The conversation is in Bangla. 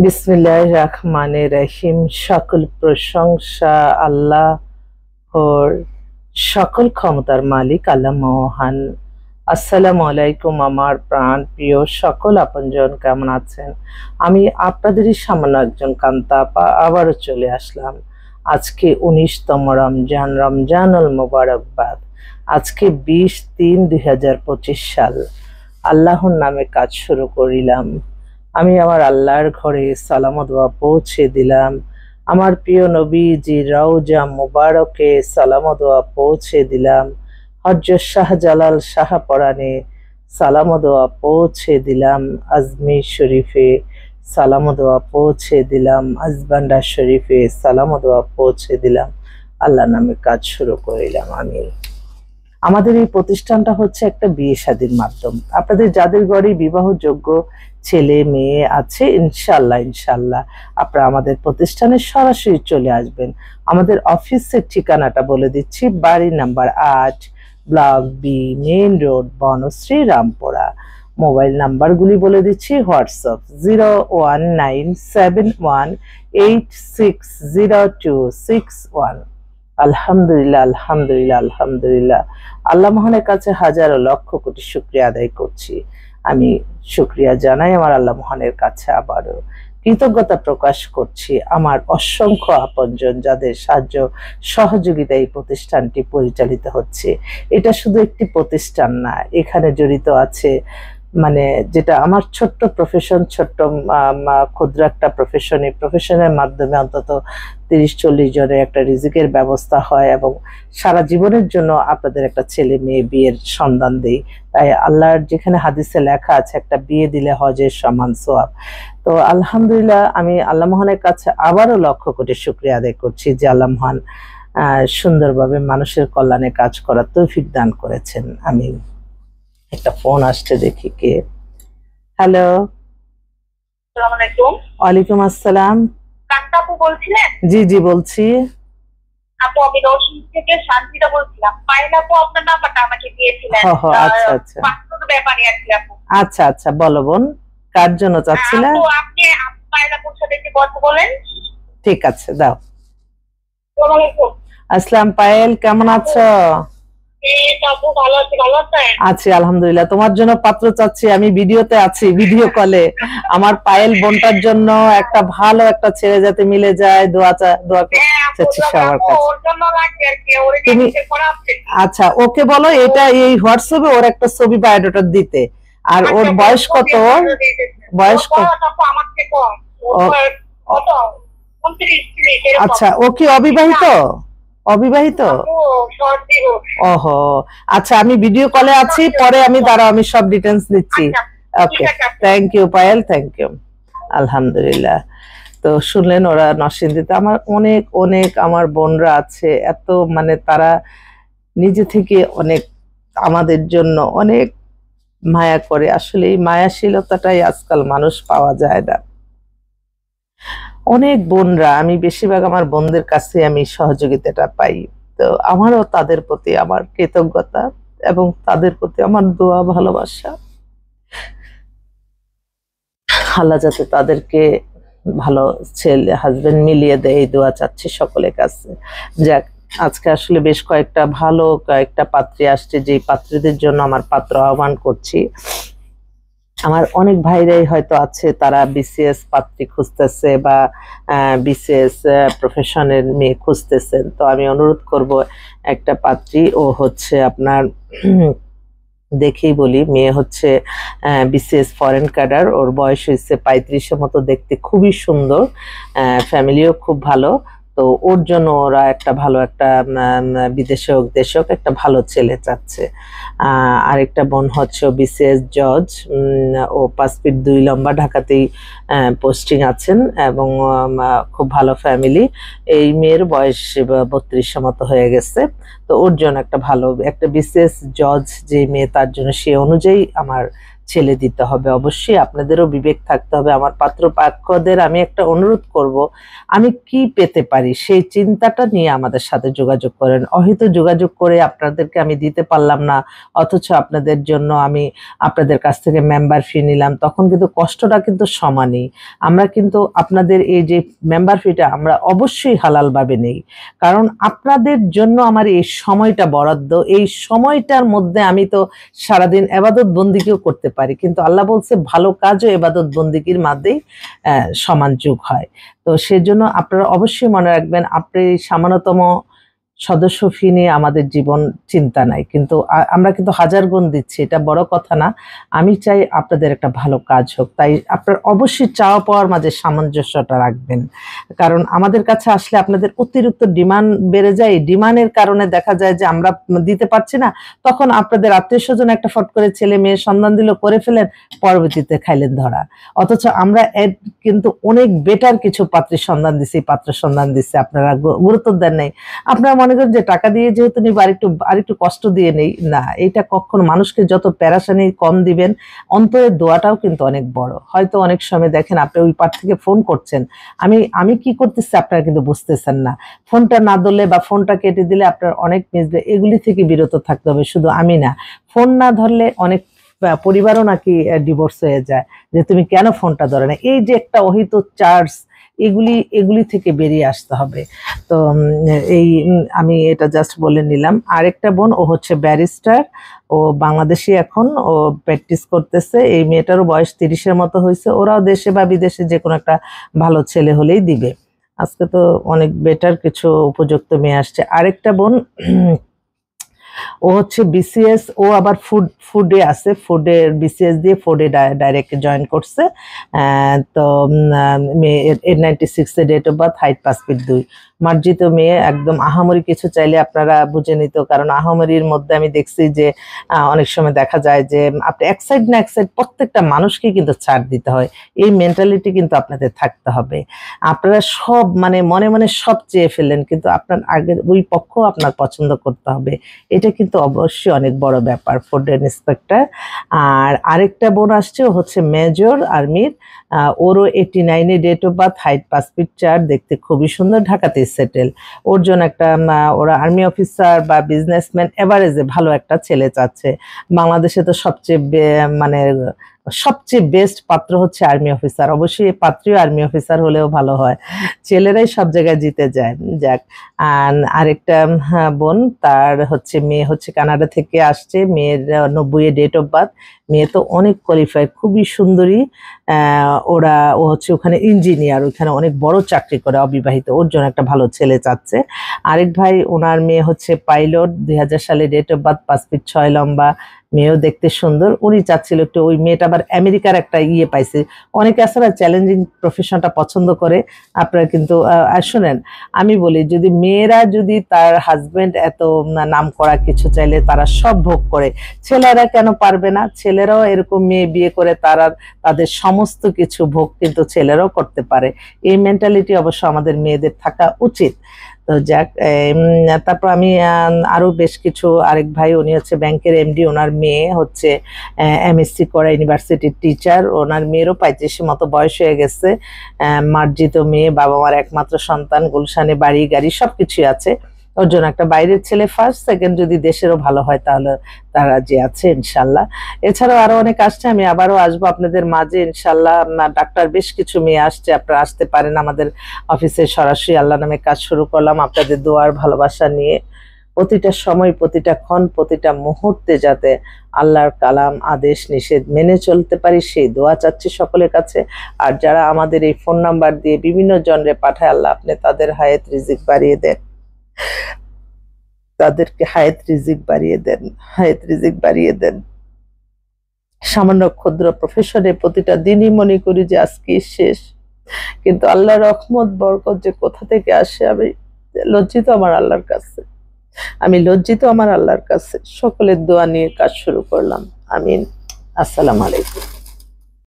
বিসমিল্লাহির রহমানির রহিম। সকল প্রশংসা আল্লাহর, সকল ক্ষমতার মালিক আল্লাহ মহান। আসসালামু আলাইকুম আমার প্রাণ প্রিয় সকল আপনজন, কেমন আছেন? আমি আপনাদেরই সামান্য একজন কান্তা আপা আবারও চলে আসলাম। আজকে 19তম রমজান, রমজানুল মোবারকবাদ। আজকে 20/3/2025 সাল। আল্লাহর নামে কাজ শুরু করিলাম। আমি আমার আল্লাহর ঘরে সালাম ও দোয়া পৌঁছে দিলাম। আমার প্রিয় নবীজি রওজা মুবারকে সালাম ও দোয়া পৌঁছে দিলাম। হযরত শাহজালাল শাহপরানে সালাম ও দোয়া পৌঁছে দিলাম। আজমির শরীফে সালাম ও দোয়া পৌঁছে দিলাম। আজবান্ডা শরীফে সালাম ও দোয়া পৌঁছে দিলাম। আল্লাহর নামে কাজ শুরু করিলাম। আমি আমাদের এই প্রতিষ্ঠানটা হচ্ছে একটা বিয়ে শাদীর মাধ্যম। আপনাদের যাদের ঘরে বিবাহযোগ্য ছেলে মেয়ে আছে, ইনশাল্লাহ ইনশাল্লাহ আপনারা আমাদের প্রতিষ্ঠানে সরাসরি চলে আসবেন। আমাদের অফিসের ঠিকানাটা বলে দিচ্ছি। বাড়ি number 8, block B, main road, Banasree, Rampura. Mobile নাম্বারগুলি বলে দিচ্ছি। হোয়াটসঅ্যাপ 01971860261। আলহামদুলিল্লাহ আলহামদুলিল্লাহ আলহামদুলিল্লাহ। আল্লাহ মহানের কাছে হাজারো লক্ষ কোটি শুকরিয়া আদায় করছি। আমি শুকরিয়া জানাই আমার আল্লাহ মহানের কাছে, আবারও কৃতজ্ঞতা প্রকাশ করছি আমার অসংখ্য আপনজন যাদের সাহায্য সহযোগিতা এই প্রতিষ্ঠানটি পরিচালিত হচ্ছে। এটা শুধু একটি প্রতিষ্ঠান না, এখানে জড়িত আছে মানে যেটা আমার ছোট্ট প্রফেশন, ছোট্ট ক্ষুদ্র একটা প্রফেশন। এই প্রফেশনের মাধ্যমে অন্তত 30-40 জনের একটা রিজিকের ব্যবস্থা হয় এবং সারা জীবনের জন্য আপনাদের একটা ছেলে মেয়ে বিয়ের সন্ধান দেই। তাই আল্লাহর যেখানে হাদিসে লেখা আছে একটা বিয়ে দিলে হজের সমান সওয়াব। তো আলহামদুলিল্লাহ আমি আল্লাহ মহানের কাছে আবারও লক্ষ কোটি শুকরিয়া আদায় করছি যে আল্লাহ মহান সুন্দরভাবে মানুষের কল্যাণে কাজ করার তৌফিক দান করেছেন। আমি একটা ফোন আসছে, দেখি কে। হ্যালো, আসসালামু আলাইকুম। ওয়ালাইকুম আসসালাম। কান্তা আপু বলছিলেন? জি জি বলছি। আপু আমি রওশন থেকে শান্তিটা বলছিলাম। পায়েল আপু আপনার নাম্বারটা আমাকে দিয়েছিলেন। আচ্ছা আচ্ছা পাসপোর্ট ব্যাপারে আর কি আপু। আচ্ছা আচ্ছা, বলো বোন, কার জন্য চাচ্ছিলে? আপু আপনি পায়েল আপুর সাথে একটু কথা বলেন। ঠিক আছে, দাও। আসসালামু আলাইকুম। আসসালাম পায়েল, কেমন আছো? আপু ভালো আছি, ভালো আছেন? আছি আলহামদুলিল্লাহ। তোমার জন্য পাত্র চাচ্ছি, আমি ভিডিওতে আছি, ভিডিও কলে। আমার পায়েল বোনটার জন্য একটা ভালো একটা ছেলে যাতে মিলে যায়, দোয়া চাচ্ছি সবার কাছে। তুমি আচ্ছা ওকে বলো এটা এই হোয়াটসঅ্যাপে ওর একটা ছবি বায়োডাটা দিতে। আর ওর বয়স কত? বয়স কত? আচ্ছা, ও কি অবিবাহিত? অবিবাহিত? ওহো আচ্ছা, আমি ভিডিও কলে আছি, পরে আমি দাঁড়াও, আমি সব ডিটেইলস নিচ্ছি। Okay, thank you Payel, thank you. আলহামদুলিল্লাহ। তো শুনলেন, ওরা নরসিংদীতে আমার অনেক অনেক আমার বোনরা আছে, এত মানে তারা নিজে থেকে অনেক আমাদের জন্য অনেক মায়া করে। আসলে এই মায়াশীলতাটাই আজকাল মানুষ পাওয়া যায় না। অনেক বোনরা, আমি বেশিরভাগ আমার বোনদের কাছে আমি সহযোগিতাটা পাই। তো আমারও তাদের প্রতি আমার কৃতজ্ঞতা এবং তাদের প্রতি আমার দোয়া ভালোবাসা। আল্লাহ যাতে তাদেরকে ভালো ছেলে হাজবেন্ড মিলিয়ে দেয়, এই দোয়া চাচ্ছি সকলের কাছে। যাক, আজকে আসলে বেশ কয়েকটা পাত্রী আসছে, যে পাত্রীদের জন্য আমার পাত্র আহ্বান করছি। আমার অনেক ভাইরাই হয়তো আছে, তারা বিসিএস পাত্রী খুঁজতেছে বা বিসিএস প্রফেশনের মেয়ে খুঁজতেছেন। তো আমি অনুরোধ করব, একটা পাত্রী ও হচ্ছে আপনার দেখেই বলি, মেয়ে হচ্ছে বিসিএস ফরেন ক্যাডার, ওর বয়স হয়েছে 35-এর মতো, দেখতে খুবই সুন্দর, ফ্যামিলিও খুব ভালো। তো ওর জন্য ওরা একটা ভালো একটা বিদেশে হোক দেশে হোক একটা ভালো ছেলে চাচ্ছে। আরেকটা বোন হচ্ছে বিসিএস জজ, ও 5 ফিট 2 লম্বা, ঢাকাতেই পোস্টিং আছেন এবং খুব ভালো ফ্যামিলি। এই মেয়ের বয়স 32-এর মতো হয়ে গেছে। তো ওর জন্য একটা ভালো একটা বিসিএস জজ যে মেয়ে, তার জন্য সে অনুযায়ী আমার ছেলে দিতে হবে। অবশ্যই আপনাদেরও বিবেক থাকতে হবে। আমার পাত্রপক্ষদের আমি একটা অনুরোধ করব, আমি কি পেতে পারি সেই চিন্তাটা নিয়ে আমাদের সাথে যোগাযোগ করেন। অহেতুক যোগাযোগ করে আপনাদেরকে আমি দিতে পারলাম না, অথচ আপনাদের জন্য আমি আপনাদের কাছ থেকে মেম্বার ফি নিলাম, তখন কিন্তু কষ্টটা কিন্তু সমানই। আমরা কিন্তু আপনাদের এই যে মেম্বার ফিটা আমরা অবশ্যই হালালভাবে নেই, কারণ আপনাদের জন্য আমার এই সময়টা বরাদ্দ। এই সময়টার মধ্যে আমি তো সারাদিন এবাদত বন্দিকেও করতে পারি, কিন্তু আল্লাহ বলছে ভালো কাজও এবাদত বন্দিকির মধ্যেই সমান যোগ হয়। তো সেজন্য আপনারা অবশ্যই মনে রাখবেন, আপনি সামান্যতম সদস্য ফি নিয়ে আমাদের জীবন চিন্তা নাই, কিন্তু আমরা কিন্তু হাজার গুণ দিচ্ছি, এটা বড় কথা না। আমি চাই আপনাদের একটা ভালো কাজ হোক, তাই আপনার অবশ্যই চাওয়া পাওয়ার মাঝে সামঞ্জস্যটা রাখবেন। কারণ আমাদের কাছে আসলে আপনাদের অতিরিক্ত ডিমান্ড বেড়ে যায়, ডিমান্ডের কারণে দেখা যায় যে আমরা দিতে পারছি না, তখন আপনাদের আত্মীয় স্বজন একটা ফট করে ছেলে মেয়ে সন্ধান দিল, করে ফেলেন, পরবর্তীতে খাইলেন ধরা। অথচ আমরা কিন্তু অনেক বেটার কিছু পাত্রের সন্ধান দিছি, পাত্র সন্ধান দিচ্ছে, আপনারা গুরুত্ব দেন নাই। আপনারা মনে করেন যে টাকা দিয়ে যেহেতু নিব আরেকটু কষ্ট দিয়ে নেই, না, এটা কখনো মানুষকে যত প্যারাশানি কম দিবেন, অন্তরের দোয়াটাও কিন্তু অনেক বড়। হয়তো অনেক সময় দেখেন আপনি ওই পার থেকে ফোন করছেন, আমি কি করতেছি আপনারা কিন্তু বুঝতেছেন না, ফোনটা না ধরলে বা ফোনটা কেটে দিলে আপনার অনেক মিসবে, এগুলি থেকে বিরত থাকতে হবে। শুধু আমি না, ফোন না ধরলে অনেক পরিবারও নাকি ডিভোর্স হয়ে যায়, যে তুমি কেন ফোনটা ধরে না, এই যে একটা অহিত চার্জ, এগুলি থেকে বেরিয়ে আসতে হবে। তো এই আমি এটা জাস্ট বলে নিলাম। আরেকটা বোন, ও হচ্ছে ব্যারিস্টার, ও বাংলাদেশি, এখন ও প্র্যাকটিস করতেছে। এই মেয়েটারও বয়স 30-এর মতো হয়েছে। ওরাও দেশে বা বিদেশে যে কোনো একটা ভালো ছেলে হলেই দিবে। আজকে তো অনেক বেটার কিছু উপযুক্ত মেয়ে আসছে। আরেকটা বোন, ও হচ্ছে বিসিএস, ও আবার ফুডে আছে, ফুডের বিসিএস দিয়ে ফুডে ডাইরেক্ট জয়েন করছে। তো মেয়ে 96 date of birth, height 5 feet 2, মার্জিত মেয়ে, একদম আহামরি কিছু চাইলে আপনারা বুঝে নিত, কারণ আহামরির মধ্যে আমি দেখছি যে অনেক সময় দেখা যায় যে আপনি এক সাইড না এক সাইড প্রত্যেকটা মানুষকে কিন্তু ছাড় দিতে হয়, এই মেন্টালিটি কিন্তু আপনাদের থাকতে হবে। আপনারা সব মনে মনে সব চেয়ে ফেলেন, কিন্তু আপনার আগের ওই পক্ষ আপনার পছন্দ করতে হবে, এটা কিন্তু অবশ্যই অনেক বড় ব্যাপার। Food inspector. আর আরেকটা বোন আসছে, ও হচ্ছে মেজর আর্মির, ওরও 89-এ date of birth, height 5 feet 4, দেখতে খুবই সুন্দর, ঢাকাতে সেটেল। ওর জন্য একটা ওরা আর্মি অফিসার বা বিজনেসম্যান এভারেজে ভালো একটা ছেলে চাচ্ছে। বাংলাদেশে তো সবচেয়ে বেস্ট পাত্র হচ্ছে আর্মি অফিসার, অবশ্যই এই পাত্রীও আর্মি অফিসার হলেও ভালো হয়, ছেলেরাই সব জায়গায় জিতে যায়। যাক, আরেকটা বোন, তার হচ্ছে মেয়ে হচ্ছে কানাডা থেকে আসছে, মেয়ের 90-এ ডেট অফ বার্থ, মেয়ে তো অনেক কোয়ালিফাইড, খুবই সুন্দরী। ও হচ্ছে ওখানে ইঞ্জিনিয়ার, ওখানে অনেক বড় চাকরি করে, অবিবাহিত, ওর জন্য একটা ভালো ছেলে চাচ্ছে। আরেক ভাই, ওনার মেয়ে হচ্ছে পাইলট, 2000 সালে ডেট অফ বার্থ, 5 ফিট 6 লম্বা, মেয়েও দেখতে সুন্দর। উনি চাচ্ছিল একটু, ওই মেয়েটা আবার আমেরিকার একটা পাইছে, অনেকে আসলে চ্যালেঞ্জিং প্রফেশনটা পছন্দ করে। আপনারা কিন্তু শোনেন, আমি বলি, যদি মেয়েরা যদি তার হাজবেন্ড এত নাম করা কিছু চাইলে তারা সব ভোগ করে, ছেলেরা কেন পারবে না? ছেলেরাও এরকম মেয়ে বিয়ে করে তাদের সমস্ত কিছু ভোগ কিন্তু ছেলেরাও করতে পারে। এই মেন্টালিটি অবশ্য আমাদের মেয়েদের থাকা উচিত। তো যাক, তারপর আমি আরো বেশ কিছু, আরেক ভাই, উনি হচ্ছে ব্যাংকের এমডি, ওনার মেয়ে হচ্ছে এমএসসি করা, ইউনিভার্সিটির টিচার, ওনার মেয়েরও 35-এর মতো বয়স হয়ে গেছে, মার্জিত মেয়ে, বাবা মার একমাত্র সন্তান, গুলশানে বাড়ি গাড়ি সবকিছুই আছে। ওর জন্য একটা বাইরের ছেলে ফার্স্ট, সেকেন্ড যদি দেশেরও ভালো হয় তাহলে তারা যে আছে ইনশাল্লাহ। এছাড়াও আরো অনেক আসছে, আমি আবারও আসবো আপনাদের মাঝে ইনশাল্লাহ। ডাক্তার বেশ কিছু মেয়ে আসছে, আপনারা আসতে পারেন আমাদের অফিসে সরাসরি। আল্লাহ নামে কাজ শুরু করলাম আপনাদের দোয়ার ভালোবাসা নিয়ে। প্রতিটা সময়, প্রতিটা ক্ষণ, প্রতিটা মুহূর্তে যাতে আল্লাহর কালাম, আদেশ নিষেধ মেনে চলতে পারি, সেই দোয়া চাচ্ছি সকলের কাছে। আর যারা আমাদের এই ফোন নাম্বার দিয়ে বিভিন্ন জনরে পাঠায়, আল্লাহ আপনি তাদের হায়াত রিজিক বাড়িয়ে দেন, তাদেরকে হায়াত রিজিক বাড়িয়ে দেন, হায়াত রিজিক বাড়িয়ে দেন। সামান্য ক্ষুদ্র প্রফেশনে প্রতিটা দিনই মনে করি যে আজকে শেষ, কিন্তু আল্লাহর রহমত বরকত যে কোথা থেকে আসে, আমি লজ্জিত আমার আল্লাহর কাছে, আমি লজ্জিত আমার আল্লাহর কাছে। সকলের দোয়া নিয়ে কাজ শুরু করলাম। আমিন। আসসালামু আলাইকুম।